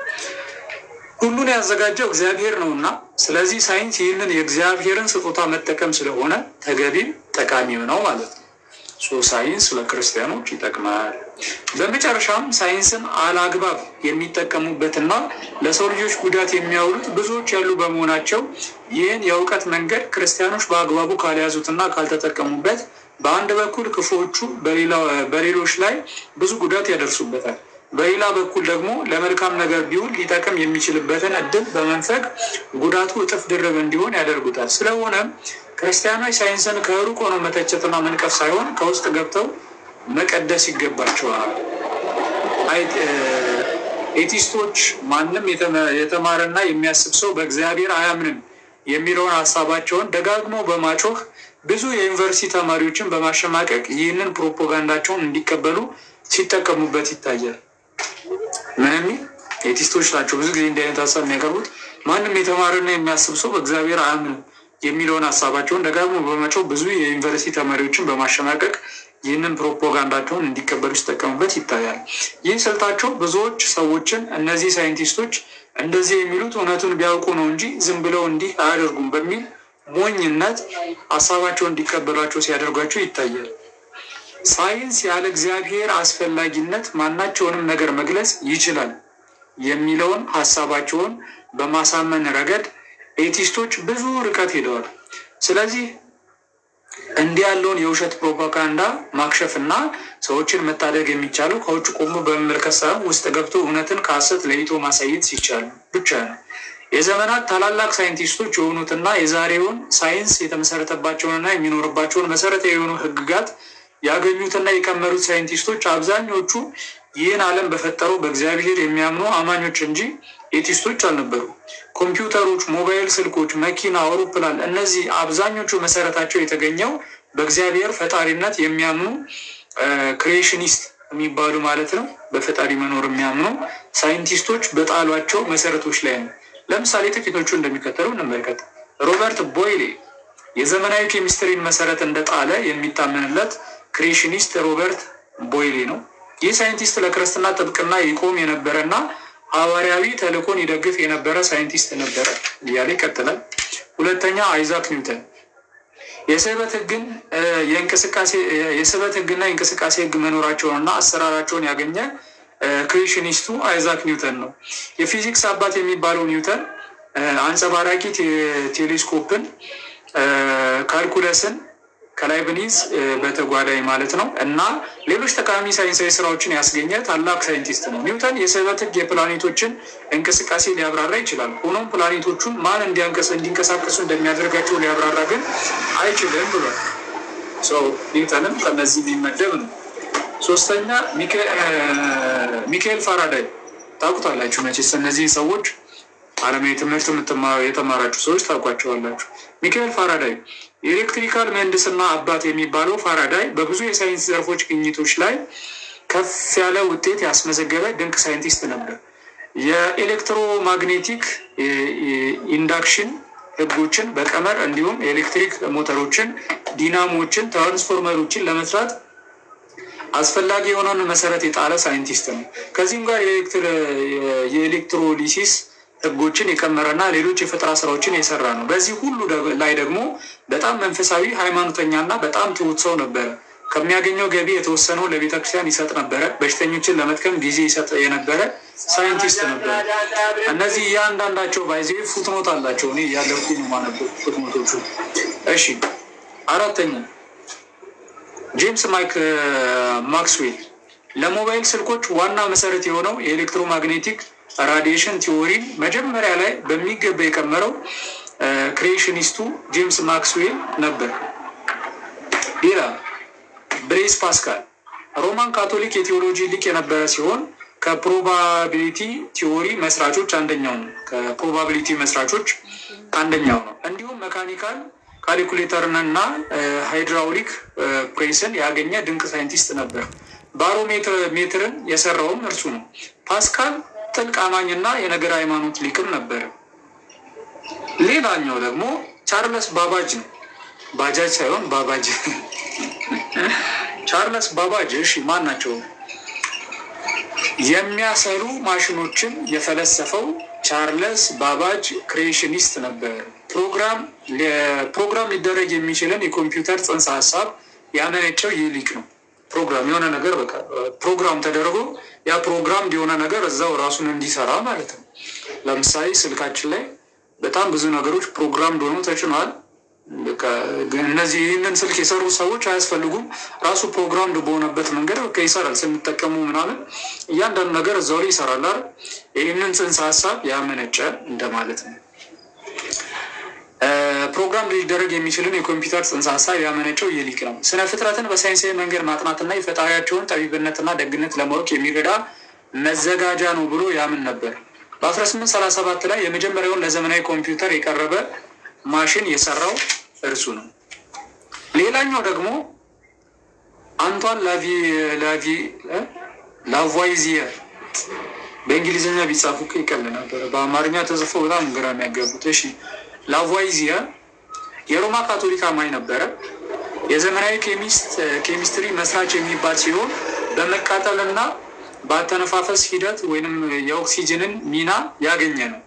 ሁሉን ያዘጋጀው እግዚአብሔር ነው እና ስለዚህ ሳይንስ ይህንን የእግዚአብሔርን ስጦታ መጠቀም ስለሆነ ተገቢም ጠቃሚም ነው ማለት ነው። ሳይንስ ለክርስቲያኖች ይጠቅማል። በመጨረሻም ሳይንስን አላግባብ የሚጠቀሙበትና ለሰው ልጆች ጉዳት የሚያውሉት ብዙዎች ያሉ በመሆናቸው ይህን የእውቀት መንገድ ክርስቲያኖች በአግባቡ ካልያዙትና ካልተጠቀሙበት በአንድ በኩል ክፉዎቹ በሌሎች ላይ ብዙ ጉዳት ያደርሱበታል። በሌላ በኩል ደግሞ ለመልካም ነገር ቢውል ሊጠቅም የሚችልበትን እድል በመንፈግ ጉዳቱ እጥፍ ድርብ እንዲሆን ያደርጉታል። ስለሆነም ክርስቲያኖች ሳይንስን ከሩቅ ሆነው መተቸትና መንቀፍ ሳይሆን ከውስጥ ገብተው መቀደስ ይገባቸዋል። ኤቲስቶች ማንም የተማረና የሚያስብ ሰው በእግዚአብሔር አያምንም የሚለውን ሀሳባቸውን ደጋግሞ በማጮህ ብዙ የዩኒቨርሲቲ ተማሪዎችን በማሸማቀቅ ይህንን ፕሮፓጋንዳቸውን እንዲቀበሉ ሲጠቀሙበት ይታያል። ምንም ኤቲስቶች ናቸው ብዙ ጊዜ እንዲህ አይነት ሀሳብ የሚያቀርቡት። ማንም የተማረና የሚያስብ ሰው በእግዚአብሔር አያምንም የሚለውን ሀሳባቸውን ደጋግሞ በማጮህ ብዙ የዩኒቨርሲቲ ተማሪዎችን በማሸማቀቅ ይህንን ፕሮፓጋንዳቸውን እንዲቀበሉ ሲጠቀሙበት ይታያል። ይህ ስልታቸው ብዙዎች ሰዎችን እነዚህ ሳይንቲስቶች እንደዚህ የሚሉት እውነቱን ቢያውቁ ነው እንጂ ዝም ብለው እንዲህ አያደርጉም በሚል ሞኝነት ሀሳባቸውን እንዲቀበሏቸው ሲያደርጓቸው ይታያል። ሳይንስ ያለ እግዚአብሔር አስፈላጊነት ማናቸውንም ነገር መግለጽ ይችላል የሚለውን ሀሳባቸውን በማሳመን ረገድ ኤቲስቶች ብዙ ርቀት ሄደዋል። ስለዚህ እንዲህ ያለውን የውሸት ፕሮፓጋንዳ ማክሸፍና ሰዎችን መታደግ የሚቻለው ከውጭ ቆሞ በመመልከት ሳይሆን ውስጥ ገብቶ እውነትን ከሐሰት ለይቶ ማሳየት ሲቻል ብቻ ነው። የዘመናት ታላላቅ ሳይንቲስቶች የሆኑትና የዛሬውን ሳይንስ የተመሰረተባቸውንና የሚኖርባቸውን መሰረታዊ የሆኑ ህግጋት ያገኙትና የቀመሩት ሳይንቲስቶች አብዛኞቹ ይህን ዓለም በፈጠረው በእግዚአብሔር የሚያምኑ አማኞች እንጂ ኤቲስቶች አልነበሩ። ኮምፒውተሮች፣ ሞባይል ስልኮች፣ መኪና፣ አውሮፕላን እነዚህ አብዛኞቹ መሰረታቸው የተገኘው በእግዚአብሔር ፈጣሪነት የሚያምኑ ክሪኤሽኒስት የሚባሉ ማለት ነው። በፈጣሪ መኖር የሚያምኑ ሳይንቲስቶች በጣሏቸው መሰረቶች ላይ ነው። ለምሳሌ ጥቂቶቹ እንደሚከተለው እንመልከት። ሮበርት ቦይሌ የዘመናዊ ኬሚስትሪን መሰረት እንደጣለ የሚታመንለት ክሪኤሽኒስት ሮበርት ቦይሌ ነው። ይህ ሳይንቲስት ለክርስትና ጥብቅና ይቆም የነበረና ሐዋርያዊ ተልእኮን ይደግፍ የነበረ ሳይንቲስት ነበረ እያለ ይቀጥላል። ሁለተኛ አይዛክ ኒውተን የስበት ህግና የእንቅስቃሴ ህግ መኖራቸውንና አሰራራቸውን ያገኘ ክሪኤሽኒስቱ አይዛክ ኒውተን ነው። የፊዚክስ አባት የሚባለው ኒውተን አንጸባራቂ ቴሌስኮፕን፣ ካልኩለስን ከላይብኒዝ በተጓዳኝ ማለት ነው እና ሌሎች ጠቃሚ ሳይንሳዊ ስራዎችን ያስገኘ ታላቅ ሳይንቲስት ነው። ኒውተን የስበት ህግ የፕላኔቶችን እንቅስቃሴ ሊያብራራ ይችላል። ሆኖም ፕላኔቶቹን ማን እንዲንቀሳቀሱ እንደሚያደርጋቸው ሊያብራራ ግን አይችልም ብሏል። ኒውተንም ከነዚህ የሚመደብ ነው። ሶስተኛ ሚካኤል ፋራዳይ ታውቁታላችሁ መቼስ። እነዚህ ሰዎች ዓለማዊ ትምህርት የተማራችሁ ሰዎች ታውቋቸዋላችሁ። ሚካኤል ፋራዳይ የኤሌክትሪካል ምህንድስና አባት የሚባለው ፋራዳይ በብዙ የሳይንስ ዘርፎች ግኝቶች ላይ ከፍ ያለ ውጤት ያስመዘገበ ድንቅ ሳይንቲስት ነበር። የኤሌክትሮማግኔቲክ ኢንዳክሽን ህጎችን በቀመር እንዲሁም የኤሌክትሪክ ሞተሮችን፣ ዲናሞችን፣ ትራንስፎርመሮችን ለመስራት አስፈላጊ የሆነውን መሰረት የጣለ ሳይንቲስት ነው። ከዚህም ጋር የኤሌክትሮሊሲስ ህጎችን የቀመረና ሌሎች የፈጠራ ስራዎችን የሰራ ነው። በዚህ ሁሉ ላይ ደግሞ በጣም መንፈሳዊ፣ ሃይማኖተኛና በጣም ትሁት ሰው ነበረ። ከሚያገኘው ገቢ የተወሰነው ለቤተክርስቲያን ይሰጥ ነበረ። በሽተኞችን ለመጥቀም ጊዜ ይሰጥ የነበረ ሳይንቲስት ነበረ። እነዚህ እያንዳንዳቸው ባይዜ ፉትኖት አላቸው። እኔ ያለኩኝ ማነበው ፉትኖቶቹ። እሺ፣ አራተኛ ጄምስ ማክስዌል ለሞባይል ስልኮች ዋና መሰረት የሆነው የኤሌክትሮማግኔቲክ ራዲዬሽን ቲዎሪን መጀመሪያ ላይ በሚገባ የቀመረው ክሪኤሽኒስቱ ጄምስ ማክስዌል ነበር። ሌላ ብሌዝ ፓስካል ሮማን ካቶሊክ የቴዎሎጂ ሊቅ የነበረ ሲሆን ከፕሮባቢሊቲ ቲዎሪ መስራቾች አንደኛው ነው። እንዲሁም መካኒካል ካልኩሌተርንና ሃይድራውሊክ ፕሬስን ያገኘ ድንቅ ሳይንቲስት ነበር። ባሮሜትርን የሰራውም እርሱ ነው። ፓስካል ጥልቅ አማኝና የነገር ሃይማኖት ሊቅም ነበር። ሌላኛው ደግሞ ቻርለስ ባባጅ ነው። ባጃጅ ሳይሆን ባባጅ። ቻርለስ ባባጅ እሺ፣ ማን ናቸው? የሚያሰሩ ማሽኖችን የፈለሰፈው ቻርለስ ባባጅ ክሪኤሽኒስት ነበር። ፕሮግራም ሊደረግ የሚችልን የኮምፒውተር ጽንሰ ሀሳብ ያመነጨው ይህ ሊቅ ነው። ፕሮግራም የሆነ ነገር በቃ ፕሮግራም ተደርጎ ያ ፕሮግራም የሆነ ነገር እዛው ራሱን እንዲሰራ ማለት ነው። ለምሳሌ ስልካችን ላይ በጣም ብዙ ነገሮች ፕሮግራም እንደሆኑ ተጭኗል። እነዚህ ይህንን ስልክ የሰሩ ሰዎች አያስፈልጉም። ራሱ ፕሮግራም በሆነበት መንገድ ይሰራል። ስንጠቀሙ ምናምን እያንዳንዱ ነገር እዛው ላይ ይሰራል አይደል? ይህንን ጽንሰ ሀሳብ ያመነጨ እንደማለት ነው። ፕሮግራም ሊደረግ የሚችልን የኮምፒውተር ጽንሰ ሀሳብ ያመነጨው ይህ ሊቅ ነው። ስነ ፍጥረትን በሳይንሳዊ መንገድ ማጥናትና የፈጣሪያቸውን ጠቢብነትና ደግነት ለማወቅ የሚረዳ መዘጋጃ ነው ብሎ ያምን ነበር። በ1837 ላይ የመጀመሪያውን ለዘመናዊ ኮምፒውተር የቀረበ ማሽን የሰራው እርሱ ነው። ሌላኛው ደግሞ አንቷን ላቮይዚየር በእንግሊዝኛ ቢጻፉ ይቀል ነበር፣ በአማርኛ ተጽፎ በጣም ግራ የሚያገቡት። እሺ ላቮይዚየር የሮማ ካቶሊክ አማኝ ነበረ። የዘመናዊ ኬሚስትሪ መስራች የሚባል ሲሆን በመቃጠልና በአተነፋፈስ ሂደት ወይንም የኦክሲጅንን ሚና ያገኘ ነው።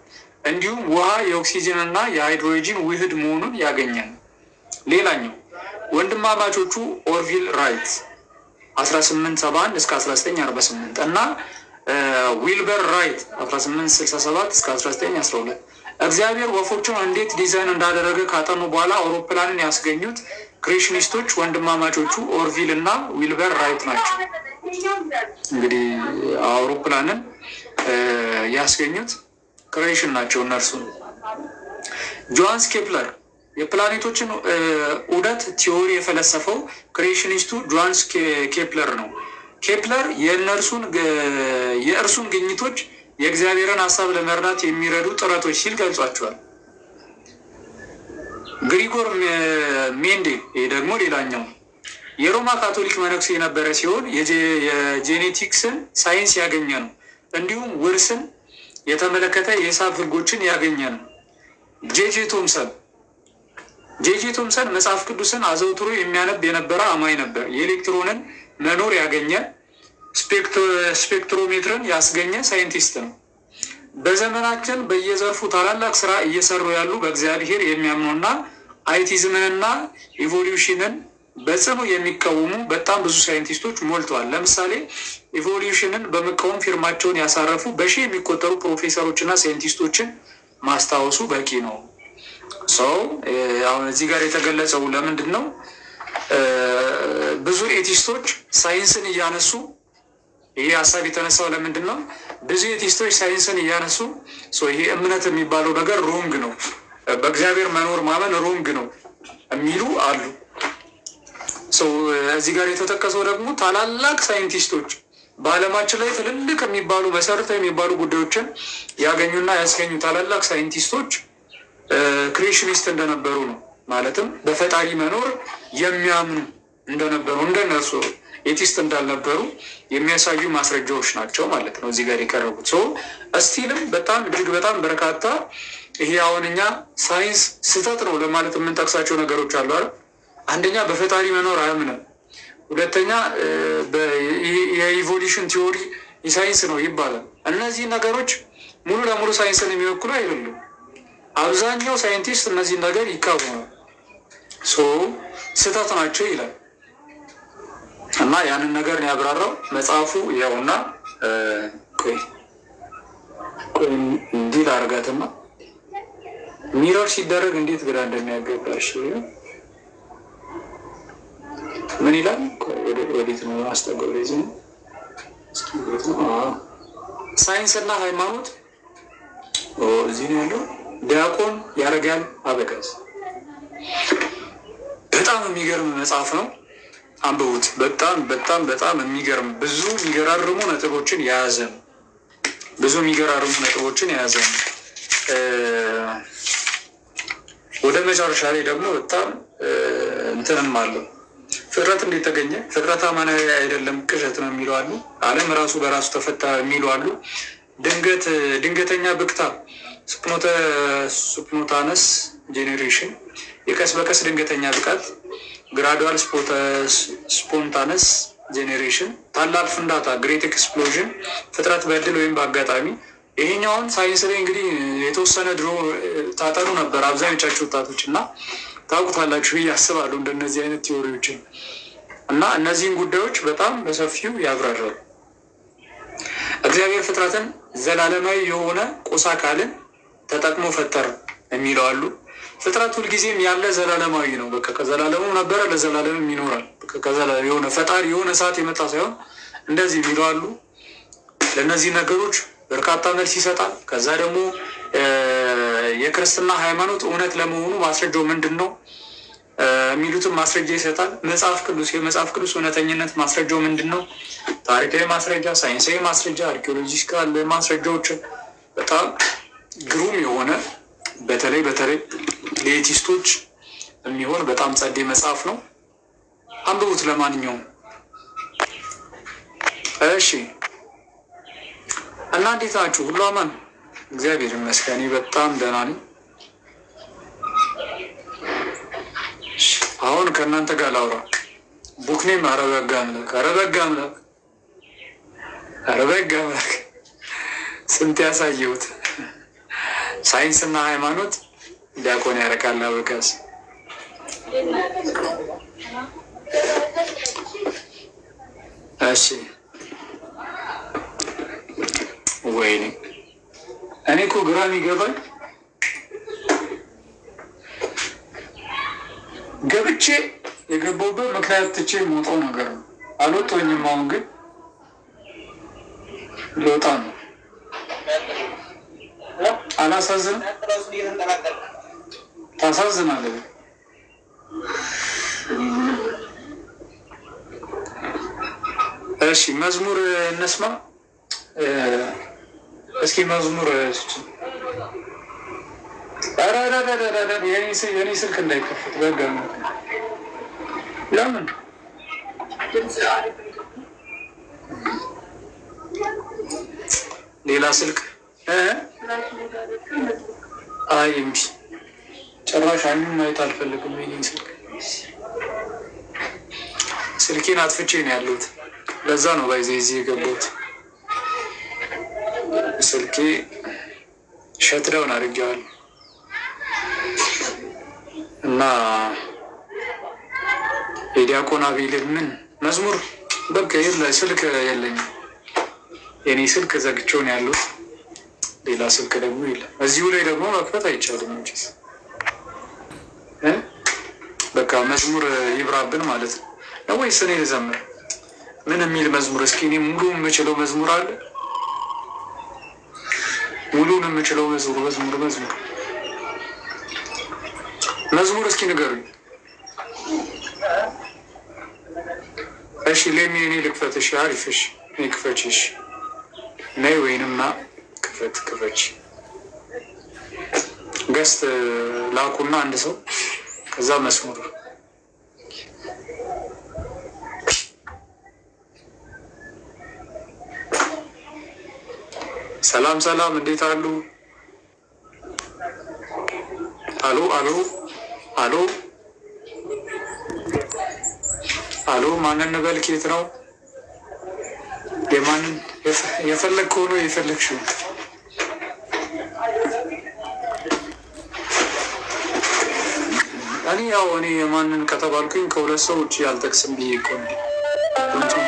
እንዲሁም ውሃ የኦክሲጅንና የሃይድሮጂን ውህድ መሆኑን ያገኘ ነው። ሌላኛው ወንድማማቾቹ ኦርቪል ራይት 1871 እስከ 1948 እና ዊልበር ራይት 1867 እስከ 1912 እግዚአብሔር ወፎችን እንዴት ዲዛይን እንዳደረገ ካጠኑ በኋላ አውሮፕላንን ያስገኙት ክሬሽኒስቶች ወንድማማቾቹ ኦርቪል እና ዊልበር ራይት ናቸው። እንግዲህ አውሮፕላንን ያስገኙት ክሬሽን ናቸው እነርሱ። ጆሃንስ ኬፕለር የፕላኔቶችን ዑደት ቲዎሪ የፈለሰፈው ክሬሽኒስቱ ጆሃንስ ኬፕለር ነው። ኬፕለር የእርሱን ግኝቶች የእግዚአብሔርን ሀሳብ ለመረዳት የሚረዱ ጥረቶች ሲል ገልጿቸዋል። ግሪጎር ሜንዴል ይህ ደግሞ ሌላኛው የሮማ ካቶሊክ መነኩሴ የነበረ ሲሆን የጄኔቲክስን ሳይንስ ያገኘ ነው። እንዲሁም ውርስን የተመለከተ የሂሳብ ህጎችን ያገኘ ነው። ጄጄ ቶምሰን መጽሐፍ ቅዱስን አዘውትሮ የሚያነብ የነበረ አማኝ ነበር። የኤሌክትሮንን መኖር ያገኘ ስፔክትሮሜትርን ያስገኘ ሳይንቲስት ነው። በዘመናችን በየዘርፉ ታላላቅ ስራ እየሰሩ ያሉ በእግዚአብሔር የሚያምኑና አይቲዝምንና ኢቮሉሽንን በጽኑ የሚቃወሙ በጣም ብዙ ሳይንቲስቶች ሞልተዋል። ለምሳሌ ኢቮሉሽንን በመቃወም ፊርማቸውን ያሳረፉ በሺህ የሚቆጠሩ ፕሮፌሰሮችና ሳይንቲስቶችን ማስታወሱ በቂ ነው። አሁን እዚህ ጋር የተገለጸው ለምንድን ነው? ብዙ ኤቲስቶች ሳይንስን እያነሱ ይሄ ሀሳብ የተነሳው ለምንድን ነው? ብዙ ኤቲስቶች ሳይንስን እያነሱ ይሄ እምነት የሚባለው ነገር ሮንግ ነው፣ በእግዚአብሔር መኖር ማመን ሮንግ ነው የሚሉ አሉ። እዚህ ጋር የተጠቀሰው ደግሞ ታላላቅ ሳይንቲስቶች በዓለማችን ላይ ትልልቅ የሚባሉ መሰረታዊ የሚባሉ ጉዳዮችን ያገኙና ያስገኙ ታላላቅ ሳይንቲስቶች ክሬሽኒስት እንደነበሩ ነው። ማለትም በፈጣሪ መኖር የሚያምኑ እንደነበሩ እንደነሱ ኤቲስት እንዳልነበሩ የሚያሳዩ ማስረጃዎች ናቸው ማለት ነው እዚህ ጋር የቀረቡት። እስቲልም በጣም እጅግ በጣም በርካታ ይሄ አሁን እኛ ሳይንስ ስህተት ነው ለማለት የምንጠቅሳቸው ነገሮች አሉ አይደል? አንደኛ በፈጣሪ መኖር አያምንም። ሁለተኛ የኢቮሉሽን ቲዎሪ የሳይንስ ነው ይባላል። እነዚህ ነገሮች ሙሉ ለሙሉ ሳይንስን የሚወክሉ አይደሉም። አብዛኛው ሳይንቲስት እነዚህ ነገር ይቃወማል። ስህተት ናቸው ይላል እና ያንን ነገር ነው ያብራራው መጽሐፉ። ያውና እንዲህ ላርጋትና ሚረር ሲደረግ እንዴት ግራ እንደሚያገባሽ ምን ይላል? ወዴት ነው አስጠገው ላይ ነው ሳይንስና ሃይማኖት እዚህ ነው ያለው። ዲያቆን ያረጋል አበጋዝ በጣም የሚገርም መጽሐፍ ነው። አንብቡት። በጣም በጣም በጣም የሚገርም ብዙ የሚገራርሙ ነጥቦችን የያዘ ነው። ወደ መጨረሻ ላይ ደግሞ በጣም እንትንም አለው። ፍጥረት እንዴት ተገኘ? ፍጥረት አማናዊ አይደለም ቅዠት ነው የሚሉ አሉ። ዓለም ራሱ በራሱ ተፈታ የሚሉ አሉ። ድንገተኛ ብክታ ስፖንታነስ ጄኔሬሽን የቀስ በቀስ ድንገተኛ ብቃት ግራዱዋል ስፖንታነስ ጄኔሬሽን፣ ታላቅ ፍንዳታ ግሬት ኤክስፕሎዥን፣ ፍጥረት በእድል ወይም በአጋጣሚ። ይሄኛውን ሳይንስ ላይ እንግዲህ የተወሰነ ድሮ ታጠኑ ነበር አብዛኞቻችሁ ወጣቶች እና ታውቁታላችሁ ብዬ አስባለሁ እንደነዚህ አይነት ቲዎሪዎችን እና እነዚህን ጉዳዮች በጣም በሰፊው ያብራራሉ። እግዚአብሔር ፍጥረትን ዘላለማዊ የሆነ ቁስ አካልን ተጠቅሞ ፈጠረ የሚለው አሉ። ፍጥረት ሁልጊዜም ያለ ዘላለማዊ ነው። በቃ ከዘላለሙ ነበረ ለዘላለምም ይኖራል። የሆነ ፈጣሪ የሆነ ሰዓት የመጣ ሳይሆን እንደዚህ የሚሉ አሉ። ለእነዚህ ነገሮች በርካታ መልስ ይሰጣል። ከዛ ደግሞ የክርስትና ሃይማኖት እውነት ለመሆኑ ማስረጃው ምንድን ነው የሚሉትን ማስረጃ ይሰጣል። የመጽሐፍ ቅዱስ እውነተኝነት ማስረጃው ምንድን ነው? ታሪካዊ ማስረጃ፣ ሳይንሳዊ ማስረጃ፣ አርኪኦሎጂካል ማስረጃዎች በጣም ግሩም የሆነ በተለይ ለኤቲስቶች የሚሆን በጣም ጸዴ መጽሐፍ ነው። አንብቡት። ለማንኛውም እሺ፣ እና እንዴት ናችሁ? ሁሉ አማን? እግዚአብሔር ይመስገን በጣም ደህና ነኝ። አሁን ከእናንተ ጋር ላውራ። ቡክኔም አረበጋ አምላክ ስንት ያሳየሁት ሳይንስና ሃይማኖት ዲያቆን ያረካል አበጋዝ። እሺ ወይኔ እኔ እኮ ግራ የሚገባኝ ገብቼ የገባሁበት ምክንያት ትቼ የምወጣው ነገር ነው። አልወጣሁኝም። አሁን ግን ልወጣ ነው። አላሳዝንም? ታሳዝናለህ። እሺ መዝሙር እንስማ እስኪ። መዝሙር የኔ ስልክ እንዳይከፍት በጋ ነው። ለምን ሌላ ስልክ አይ እምቢ ጭራሽ አይኑን ማየት አልፈልግም። የኔን ስልኬን አጥፍቼ ነው ያለሁት። ለዛ ነው እዚህ የገባሁት። ስልኬ ሸትዳውን አድርጌዋለሁ እና የዲያቆን አቤልን ምን መዝሙር በቃ ስልክ የለኝም። የኔ ስልክ ዘግቼው ነው ያለሁት። ሌላ ስልክ ደግሞ የለም። እዚሁ ላይ ደግሞ መክፈት አይቻልም እንጂ በቃ መዝሙር ይብራብን ማለት ነው ወይስ እኔ ልዘምር? ምን የሚል መዝሙር? እስኪ እኔ ሙሉ የምችለው መዝሙር አለ። ሙሉን የምችለው መዝሙር እስኪ ንገሩኝ። እሺ ለኔ እኔ ልክፈት። እሺ አሪፍ። እሺ እኔ ክፈች። እሺ ነይ ወይንማ ክፈች። ገስት ላኩና አንድ ሰው ከዛ መስሙር ሰላም፣ እንዴት አሉ? አሎ፣ ማንን እንበል? ኬት ነው? የማንን የፈለግ ከሆነ የፈለግሽው እኔ የማንን ከተባልኩኝ ከሁለት ሰው ውጭ ያልጠቅስም ብዬ እኮ ነው።